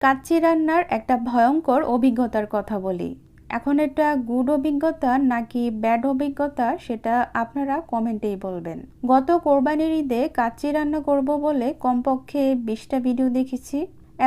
কাচ্চি রান্নার একটা ভয়ঙ্কর অভিজ্ঞতার কথা বলি। এখন এটা গুড অভিজ্ঞতা নাকি ব্যাড অভিজ্ঞতা সেটা আপনারা কমেন্টেই বলবেন। গত কোরবানির ঈদে কাচ্চি রান্না করব বলে কমপক্ষে 20টা ভিডিও দেখেছি।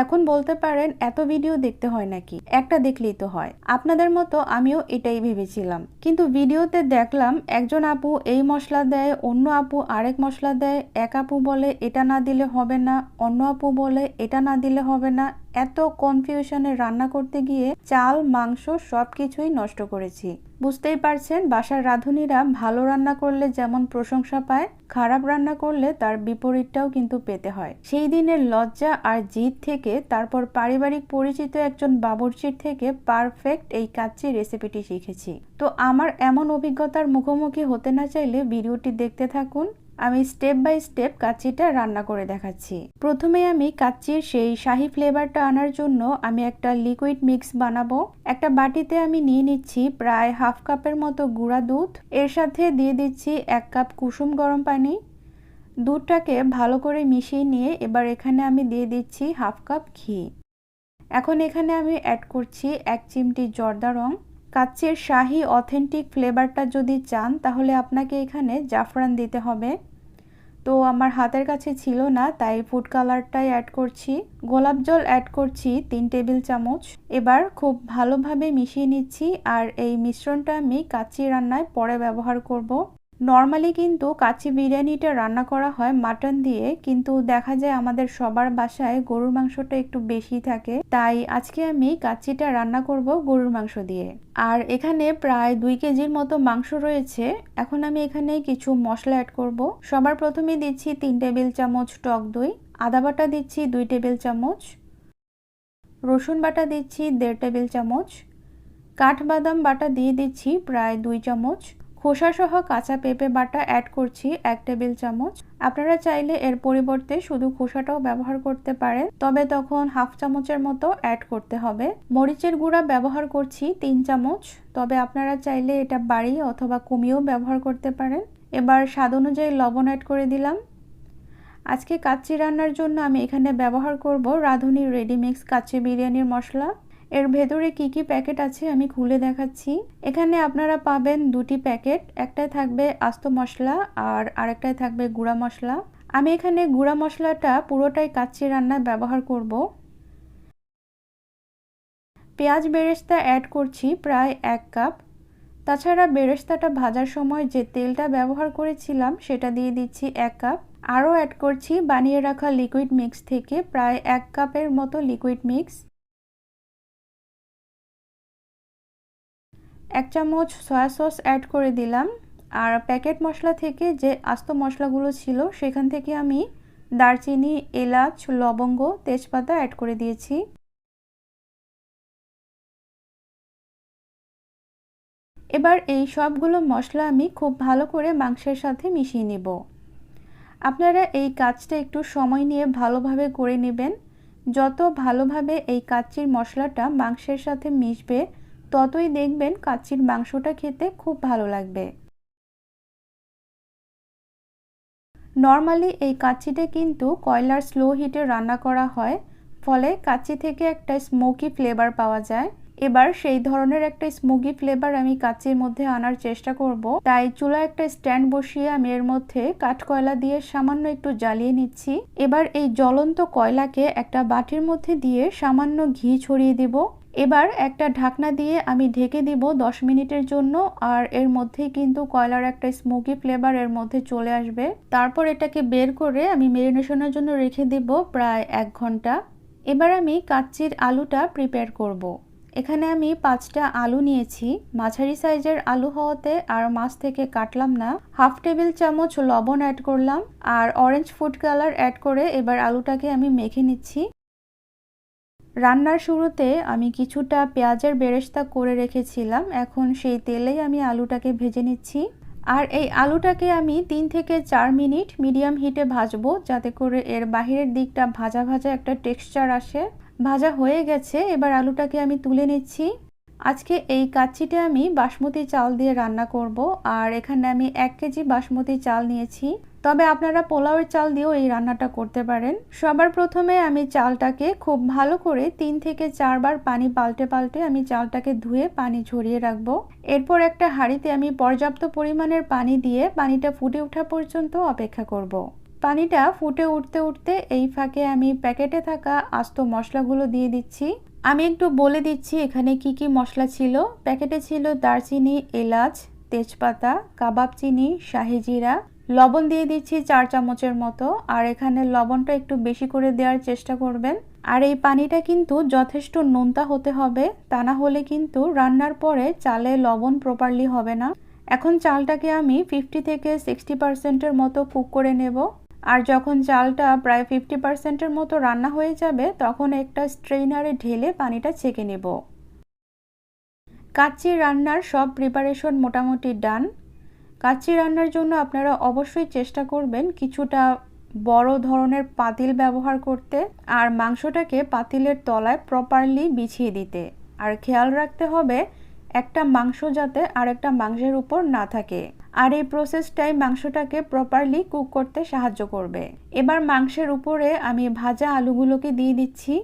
এখন বলতে পারেন এত ভিডিও দেখতে হয় নাকি, একটা দেখলেই তো হয়। আপনাদের মতো আমিও এটাই ভেবেছিলাম, কিন্তু ভিডিওতে দেখলাম একজন আপু এই মশলা দেয়, অন্য আপু আরেক মশলা দেয়, এক আপু বলে এটা না দিলে হবে না, অন্য আপু বলে এটা না দিলে হবে না। এত কনফিউশনে রান্না করতে গিয়ে চাল মাংস সবকিছুই নষ্ট করেছি। বুঝতেই পারছেন, বাসার রাঁধুনিরা ভালো রান্না করলে যেমন প্রশংসা পায়, খারাপ রান্না করলে তার বিপরীতটাও কিন্তু পেতে হয়। সেই দিনের লজ্জা আর জিদ থেকে তারপর পারিবারিক পরিচিত একজন বাবুর্চির থেকে পারফেক্ট এই কাচ্চি রেসিপিটি শিখেছি। তো আমার এমন অভিজ্ঞতার মুখোমুখি হতে না চাইলে ভিডিওটি দেখতে থাকুন। আমি স্টেপ বাই স্টেপ কাচ্চিটা রান্না করে দেখাচ্ছি। প্রথমে আমি কাচ্চির সেই শাহি ফ্লেভারটা আনার জন্য আমি একটা লিকুইড মিক্স বানাবো। একটা বাটিতে আমি নিয়ে নিচ্ছি প্রায় হাফ কাপের মতো গুঁড়া দুধ। এর সাথে দিয়ে দিচ্ছি 1 কাপ কুসুম গরম পানি। দুধটাকে ভালো করে মিশিয়ে নিয়ে এবার এখানে আমি দিয়ে দিচ্ছি হাফ কাপ ঘি। এখন এখানে আমি অ্যাড করছি 1 চিমটি জর্দা রং। কাচ্চির শাহি অথেন্টিক ফ্লেভারটা যদি চান তাহলে আপনাকে এখানে জাফরান দিতে হবে। তো আমার হাতের কাছে ছিল না, তাই ফুড কালারটাই অ্যাড করছি। গোলাপ জল অ্যাড করছি 3 টেবিল চামচ। এবার খুব ভালোভাবে মিশিয়ে নিচ্ছি। আর এই মিশ্রণটা আমি কাচ্চি রান্নায় পরে ব্যবহার করব। নর্মালি কিন্তু কাচ্চি বিরিয়ানিটা রান্না করা হয় মাটন দিয়ে, কিন্তু দেখা যায় আমাদের সবার বাসায় গরুর মাংসটা একটু বেশি থাকে, তাই আজকে আমি কাচ্চিটা রান্না করব গরুর মাংস দিয়ে। আর এখানে প্রায় 2 কেজির মতো মাংস রয়েছে। এখন আমি এখানে কিছু মশলা অ্যাড করব। সবার প্রথমে দিচ্ছি 3 টেবিল চামচ টক দই, আদা বাটা দিচ্ছি 2 টেবিল চামচ, রসুন বাটা দিচ্ছি 1.5 টেবিল চামচ, কাঠবাদাম বাটা দিয়ে দিচ্ছি প্রায় 2 চামচ, খোসাসহ কাঁচা পেঁপে বাটা অ্যাড করছি 1 টেবিল চামচ। আপনারা চাইলে এর পরিবর্তে শুধু খোসাটাও ব্যবহার করতে পারেন, তবে তখন হাফ চামচের মতো অ্যাড করতে হবে। মরিচের গুঁড়া ব্যবহার করছি 3 চামচ, তবে আপনারা চাইলে এটা বাড়িয়ে অথবা কমিয়েও ব্যবহার করতে পারেন। এবার স্বাদ অনুযায়ী লবণ অ্যাড করে দিলাম। আজকে কাচ্চি রান্নার জন্য আমি এখানে ব্যবহার করব রাঁধুনি রেডিমিক্স কাচ্চি বিরিয়ানির মশলা। এর ভেতরে কি কি প্যাকেট আছে আমি খুলে দেখাচ্ছি। এখানে আপনারা পাবেন 2টি প্যাকেট, একটায় থাকবে আস্ত মশলা আর আরেকটায় থাকবে গুঁড়া মশলা। আমি এখানে গুঁড়া মশলাটা পুরোটাই কাচ্চি রান্নায় ব্যবহার করব। পেঁয়াজ বেরেস্তা অ্যাড করছি প্রায় 1 কাপ। তাছাড়া বেরেস্তাটা ভাজার সময় যে তেলটা ব্যবহার করেছিলাম সেটা দিয়ে দিচ্ছি 1 কাপ। আরও অ্যাড করছি বানিয়ে রাখা লিকুইড মিক্স থেকে প্রায় 1 কাপের মতো লিকুইড মিক্স। 1 চামচ সয়া সস অ্যাড করে দিলাম। আর প্যাকেট মশলা থেকে যে আস্ত মশলাগুলো ছিল সেখান থেকে আমি দারচিনি, এলাচ, লবঙ্গ, তেজপাতা অ্যাড করে দিয়েছি। এবার এই সবগুলো মশলা আমি খুব ভালো করে মাংসের সাথে মিশিয়ে নেব। আপনারা এই কাজটা একটু সময় নিয়ে ভালোভাবে করে নেবেন। যত ভালোভাবে এই কাচ্চির মশলাটা মাংসের সাথে মিশবে ততই দেখবেন কাচ্চির মাংসটা খেতে খুব ভালো লাগবে। নর্মালি এই কাচ্চিটা কিন্তু কয়লার স্লো হিটে রান্না করা হয়, ফলে কাচ্চি থেকে একটা স্মোকি ফ্লেভার পাওয়া যায়। এবার সেই ধরনের একটা স্মোকি ফ্লেভার আমি কাচ্চির মধ্যে আনার চেষ্টা করব, তাই চুলায় একটা স্ট্যান্ড বসিয়ে আমি এর মধ্যে কাঠকয়লা দিয়ে সামান্য একটু জ্বালিয়ে নিচ্ছি। এবার এই জ্বলন্ত কয়লাকে একটা বাটির মধ্যে দিয়ে সামান্য ঘি ছড়িয়ে দেব। এবার একটা ঢাকনা দিয়ে আমি ঢেকে দিব 10 মিনিটের জন্য। আর এর মধ্যেই কিন্তু কয়লার একটা স্মোকি ফ্লেভার এর মধ্যে চলে আসবে। তারপর এটাকে বের করে আমি ম্যারিনেশনের জন্য রেখে দেব প্রায় 1 ঘন্টা। এবার আমি কাচ্চির আলুটা প্রিপেয়ার করব। এখানে আমি 5টা আলু নিয়েছি। মাঝারি সাইজের আলু হওয়াতে আর মাছ থেকে কাটলাম না। হাফ টেবিল চামচ লবণ অ্যাড করলাম আর অরেঞ্জ ফুড কালার অ্যাড করে এবার আলুটাকে আমি মেখে নিচ্ছি। রান্নার শুরুতে আমি কিছুটা পেঁয়াজের বেরেস্তা করে রেখেছিলাম, এখন সেই তেলেই আমি আলুটাকে ভেজে নিচ্ছি। আর এই আলুটাকে আমি 3 থেকে 4 মিনিট মিডিয়াম হিটে ভাজবো, যাতে করে এর বাহিরের দিকটা ভাজা ভাজা একটা টেক্সচার আসে। ভাজা হয়ে গেছে, এবার আলুটাকে আমি তুলে নিচ্ছি। আজকে এই কাচ্চিটা আমি বাসমতি চাল দিয়ে রান্না করব। আর এখানে আমি 1 কেজি বাসমতি চাল নিয়েছি। তবে আপনারা পোলাওয়ের চাল দিয়েও এই রান্নাটা করতে পারেন। সবার প্রথমে আমি চালটাকে খুব ভালো করে 3 থেকে 4 বার পানি পাল্টে পাল্টে আমি চালটাকে ধুয়ে পানি ঝরিয়ে রাখবো। এরপর একটা হাঁড়িতে আমি পর্যাপ্ত পরিমাণের পানি দিয়ে পানিটা ফুটে ওঠা পর্যন্ত অপেক্ষা করব। পানিটা ফুটে উঠতে উঠতে এই ফাঁকে আমি প্যাকেটে থাকা আস্ত মশলাগুলো দিয়ে দিচ্ছি। আমি একটু বলে দিচ্ছি এখানে কি কি মশলা ছিল। প্যাকেটে ছিল দারচিনি, এলাচ, তেজপাতা, কাবাব চিনি, শাহি জিরা, লবণ দিয়ে দিচ্ছি 4 চামচের মতো। আর এখানে লবণটা একটু বেশি করে দেওয়ার চেষ্টা করবেন। আর এই পানিটা কিন্তু যথেষ্ট নোনতা হতে হবে, তা না হলে কিন্তু রান্নার পরে চালে লবণ প্রপারলি হবে না। এখন চালটাকে আমি 50 থেকে 60% মতো কুক করে নেব। আর যখন চালটা প্রায় 50% মতো রান্না হয়ে যাবে তখন একটা স্ট্রেইনারে ঢেলে পানিটা ছেঁকে নেব। কাচ্চি রান্নার সব প্রিপারেশন মোটামুটি ডান। কাচ্চি রান্নার জন্য আপনারা অবশ্যই চেষ্টা করবেন কিছুটা বড় ধরনের পাতিল ব্যবহার করতে আর মাংসটাকে পাতিলের তলায় প্রপারলি বিছিয়ে দিতে। আর খেয়াল রাখতে হবে একটা মাংস যাতে আরেকটা মাংসের উপর না থাকে। আর এই প্রসেসটাই মাংসটাকে প্রপারলি কুক করতে সাহায্য করবে। এবার মাংসের উপরে আমি ভাজা আলুগুলোকে দিয়ে দিচ্ছি।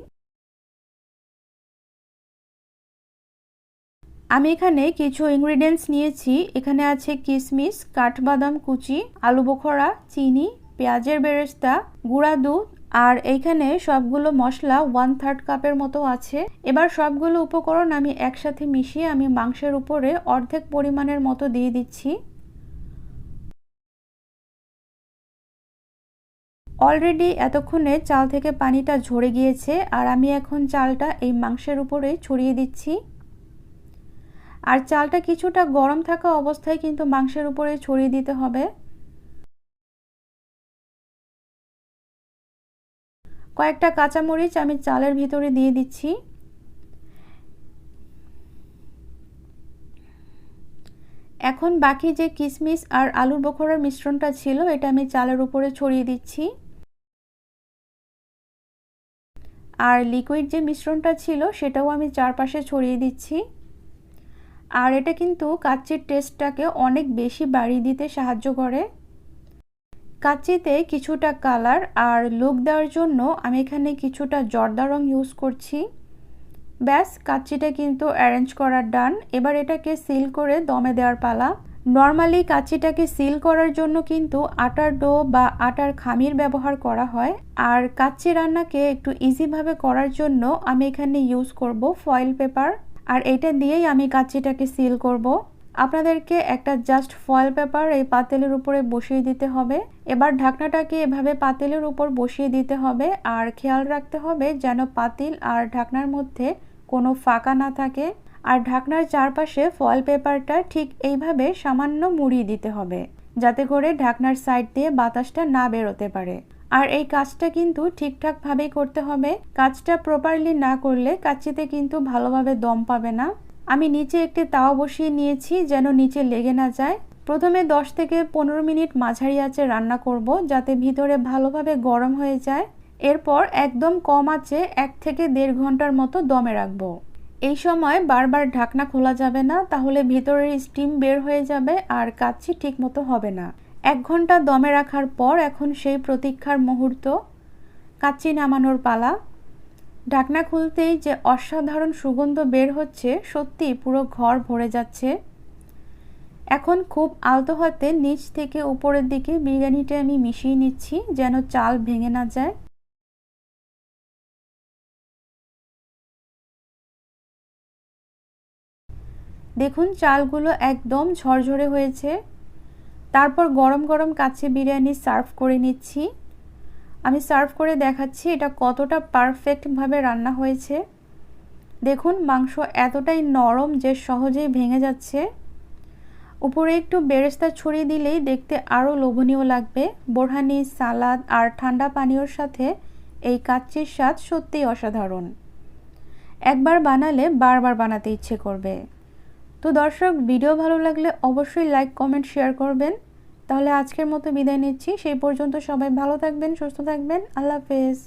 আমি এখানে কিছু ইনগ্রিডিয়েন্টস নিয়েছি। এখানে আছে কিশমিশ, কাঠবাদাম কুচি, আলু বোখরা, চিনি, পেঁয়াজের বেরেস্তা, গুঁড়া দুধ আর এইখানে সবগুলো মশলা 1/3 কাপের মতো আছে। এবার সবগুলো উপকরণ আমি একসাথে মিশিয়ে আমি মাংসের উপরে অর্ধেক পরিমাণের মতো দিয়ে দিচ্ছি। অলরেডি এতক্ষণে চাল থেকে পানিটা ঝরে গিয়েছে আর আমি এখন চালটা এই মাংসের উপরে ছড়িয়ে দিচ্ছি। আর চালটা কিছুটা গরম থাকা অবস্থায় কিন্তু মাংসের উপরে ছড়িয়ে দিতে হবে। কয়েকটা কাঁচামরিচ আমি চালের ভিতরে দিয়ে দিচ্ছি। এখন বাকি যে কিশমিশ আর আলুর বোখরার মিশ্রণটা ছিল এটা আমি চালের উপরে ছড়িয়ে দিচ্ছি। আর লিকুইড যে মিশ্রণটা ছিল সেটাও আমি চারপাশে ছড়িয়ে দিচ্ছি। আর এটা কিন্তু কাচ্চির টেস্টটাকে অনেক বেশি বাড়িয়ে দিতে সাহায্য করে। কাচ্চিতে কিছুটা কালার আর লুক দেওয়ার জন্য আমি এখানে কিছুটা জর্দা রং ইউজ করছি। ব্যাস, কাচ্চিটা কিন্তু অ্যারেঞ্জ করার ডান। এবার এটাকে সিল করে দমে দেওয়ার পালা। নর্মালি কাচ্চিটাকে সিল করার জন্য কিন্তু আটার ডো বা আটার খামির ব্যবহার করা হয়। আর কাচ্চি রান্নাকে একটু ইজিভাবে করার জন্য আমি এখানে ইউজ করব ফয়েল পেপার। আর এটা দিয়েই আমি কাচ্চিটাকে সিল করব। আপনাদেরকে একটা জাস্ট ফয়েল পেপার এই পাতিলের উপরে বসিয়ে দিতে হবে। এবার ঢাকনাটাকে এভাবে পাতিলের উপর বসিয়ে দিতে হবে আর খেয়াল রাখতে হবে যেন পাতিল আর ঢাকনার মধ্যে কোনো ফাঁকা না থাকে। আর ঢাকনার চারপাশে ফয়েল পেপারটা ঠিক এইভাবে সামান্য মুড়িয়ে দিতে হবে যাতে করে ঢাকনার সাইড দিয়ে বাতাসটা না বেরোতে পারে। আর এই কাজটা কিন্তু ঠিকঠাকভাবেই করতে হবে। কাজটা প্রপারলি না করলে কাচ্চিতে কিন্তু ভালোভাবে দম পাবে না। আমি নিচে একটি তাওয়া বসিয়ে নিয়েছি যেন নিচে লেগে না যায়। প্রথমে 10 থেকে 15 মিনিট মাঝারি আঁচে রান্না করব যাতে ভিতরে ভালোভাবে গরম হয়ে যায়। এরপর একদম কম আঁচে 1 থেকে 1.5 ঘন্টার মতো দমে রাখবো। এই সময় বারবার ঢাকনা খোলা যাবে না, তাহলে ভিতরের স্টিম বের হয়ে যাবে আর কাচ্চি ঠিক মতো হবে না। 1 ঘন্টা দমে রাখার পর এখন সেই প্রতীক্ষার মুহূর্ত, কাচ্চি নামানোর পালা। ঢাকনা খুলতেই যে অসাধারণ সুগন্ধ বের হচ্ছে, সত্যি পুরো ঘর ভরে যাচ্ছে। এখন খুব আলতো হাতে নিচ থেকে উপরের দিকে বিরিয়ানিটা আমি মিশিয়ে নিচ্ছি যেন চাল ভেঙে না যায়। দেখুন চালগুলো একদম ঝরঝরে হয়েছে। তারপর গরম গরম কাচ্চি বিরিয়ানি সার্ভ করে নিচ্ছি। আমি সার্ভ করে দেখাচ্ছি এটা কতটা পারফেক্টভাবে রান্না হয়েছে। দেখুন মাংস এতটাই নরম যে সহজেই ভেঙে যাচ্ছে। উপরে একটু বেরেস্তা ছড়িয়ে দিলেই দেখতে আরও লোভনীয় লাগবে। বোরহানি, সালাদ আর ঠান্ডা পানীয়র সাথে এই কাচ্চির স্বাদ সত্যিই অসাধারণ। একবার বানালে বারবার বানাতে ইচ্ছে করবে। তো দর্শক, ভিডিও ভালো লাগলে অবশ্যই লাইক, কমেন্ট, শেয়ার করবেন। তাহলে আজকের মতো বিদায় নিচ্ছি। সেই পর্যন্ত সবাই ভালো থাকবেন, সুস্থ থাকবেন। আল্লাহ হাফেজ।